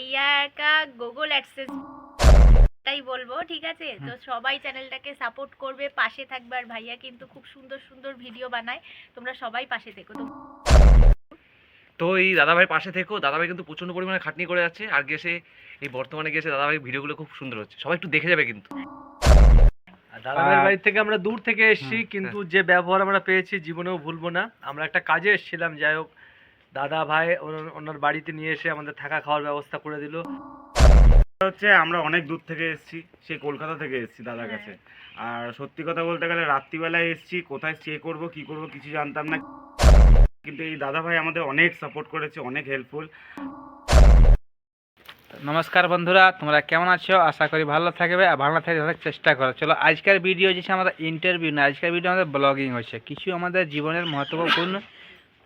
ভাইয়া का Google AdSense তাই বলবো, ঠিক আছে? তো সবাই চ্যানেলটাকে সাপোর্ট করবে, পাশে থাকবে। আর ভাইয়া কিন্তু খুব সুন্দর সুন্দর ভিডিও বানায়, তোমরা সবাই পাশে থেকো। তো এই দাদাভাই পাশে থেকো। দাদাভাই কিন্তু প্রচন্ড পরিমাণে খাটনি করে যাচ্ছে, আর গেছে এই বর্তমানে গেছে দাদাভাই ভিডিওগুলো খুব সুন্দর হচ্ছে, সবাই একটু দেখে যাবে কিন্তু। দাদাভাইয়ের বাড়ি থেকে আমরা দূর থেকে এসেছি, কিন্তু যে ব্যবহার আমরা পেয়েছি জীবনেও ভুলবো না। আমরা একটা কাজে এসেছিলাম, যাই হোক দাদা ভাই ওনার বাড়িতে নিয়ে এসে আমাদের থাকা খাওয়ার ব্যবস্থা করে দিল। হচ্ছে আমরা অনেক দূর থেকে এসেছি, সেই কলকাতা থেকে এসেছি দাদার কাছে। আর সত্যি কথা বলতে গেলে রাত্রিবেলায় এসেছি, কোথায় স্টে করব কি করব কিছু জানতাম না, কিন্তু এই দাদা ভাই আমাদের অনেক সাপোর্ট করেছে, অনেক হেল্পফুল। নমস্কার বন্ধুরা, তোমরা কেমন আছো? আশা করি ভালো থাকবে আর ভালো থাকার চেষ্টা করো। চলো আজকের ভিডিও হচ্ছে আমাদের ইন্টারভিউ না, আজকের ভিডিও আমাদের ব্লগিং হচ্ছে, কিছু আমাদের জীবনের মহত্বপূর্ণ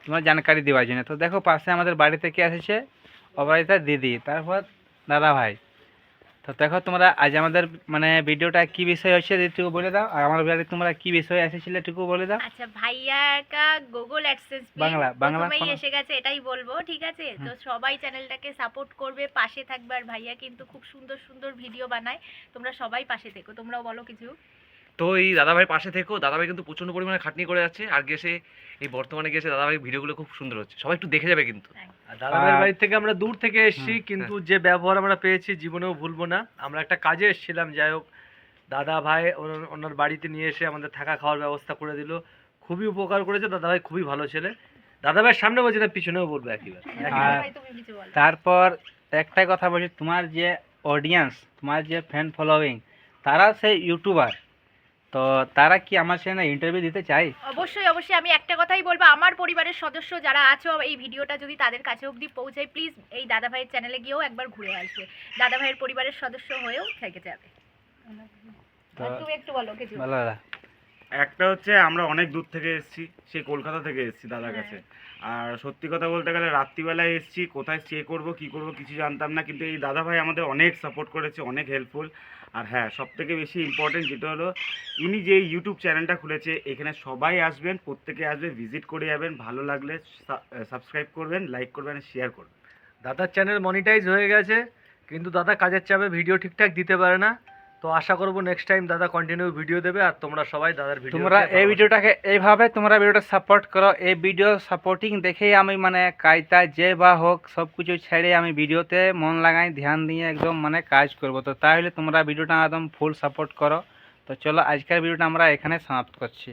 তোমার জানকারি দেওয়ার জন্য। তো দেখো পাশে আমাদের বাড়ি থেকে এসেছে অপরাজিতা দিদি, তারপর দাদা ভাই। তো দেখো তোমরা আজ আমাদের মানে ভিডিওটা কি বিষয় হচ্ছে একটু বলে দাও, আর আমার বাড়ি তোমরা কি বিষয় এসেছিলে একটু বলে দাও। আচ্ছা, ভাইয়া का গুগল অ্যাডসেন্স বাংলা প্রথমেই এসে গেছে, এটাই বলবো, ঠিক আছে? তো সবাই চ্যানেলটাকে সাপোর্ট করবে, পাশে থাকবে। আর ভাইয়া কিন্তু খুব সুন্দর সুন্দর ভিডিও বানায়, তোমরা সবাই পাশে থেকো। তোমরাও বলো কিছু। তো এই দাদাভাই পাশে থেকো। দাদাভাই কিন্তু প্রচন্ড পরিমাণে খাটনি করে যাচ্ছে, আর গেছে এই বর্তমানে গেছে দাদাভাই ভিডিওগুলো খুব সুন্দর হচ্ছে, সবাই একটু দেখে যাবে কিন্তু। দাদাভাইয়ের বাড়ি থেকে আমরা দূর থেকে এসেছি, কিন্তু যে ব্যবহার আমরা পেয়েছি জীবনেও ভুলবো না। আমরা একটা কাজে এসেছিলাম, যাই হোক দাদা ভাই ওনার বাড়িতে নিয়ে এসে আমাদের থাকা খাওয়ার ব্যবস্থা করে দিল। খুবই উপকার করেছে দাদাভাই, খুবই ভালো ছেলে। দাদাভাইয়ের সামনে বলছি না, পিছনেও বলবো একইবার। তারপর একটাই কথা বলছি, তোমার যে অডিয়েন্স, তোমার যে ফ্যান ফলোয়িং, তারা সেই ইউটিউবার, তো তারা কি আমার সাথে ইন্টারভিউ দিতে চাই? অবশ্যই অবশ্যই, আমি একটা কথাই বলবো, আমার পরিবারের সদস্য যারা আছো, এই ভিডিওটা যদি তাদের কাছে অবধি পৌঁছায়, প্লিজ এই দাদা ভাইয়ের চ্যানেলে গিয়েও একবার ঘুরে আসবে, দাদা ভাইয়ের পরিবারের সদস্য হয়েও থেকে যাবে। তুমি একটু বলো কিছু। ভালো দাদা। একটা হচ্ছে আমরা অনেক দূর থেকে এসেছি, সেই কলকাতা থেকে এসেছি দাদার কাছে। আর সত্যি কথা বলতে গেলে রাত্রিবেলায় এসেছি, কোথায় স্টে করব কি করব কিছু জানতাম না, কিন্তু এই দাদা ভাই আমাদের অনেক সাপোর্ট করেছে, অনেক হেল্পফুল। আর হ্যাঁ, সবথেকে বেশি ইম্পর্টেন্ট যেটা হলো, ইনি যে ইউটিউব চ্যানেলটা খুলেছে, এখানে সবাই আসবেন, প্রত্যেকে আসবে, ভিজিট করে যাবেন, ভালো লাগলে সাবস্ক্রাইব করবেন, লাইক করবেন, শেয়ার করবেন। দাদার চ্যানেল মনিটাইজ হয়ে গেছে, কিন্তু দাদা কাজের চাপে ভিডিও ঠিকঠাক দিতে পারে না। তো আশা করবো নেক্সট টাইম দাদা কন্টিনিউ ভিডিও দেবে, আর তোমরা সবাই দাদার ভিডিও, তোমরা এই ভিডিওটাকে এইভাবে তোমরা ভিডিওটা সাপোর্ট করো। এই ভিডিও সাপোর্টিং দেখেই আমি মানে কাজটা যে বা হোক সব কিছু ছেড়ে আমি ভিডিওতে মন লাগাই, ধ্যান দিয়ে একদম মানে কাজ করব। তো তাহলে তোমরা ভিডিওটা একদম ফুল সাপোর্ট করো। তো চলো আজকের ভিডিওটা আমরা এখানে সমাপ্ত করছি।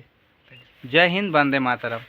জয় হিন্দ, বন্দে মাতরম।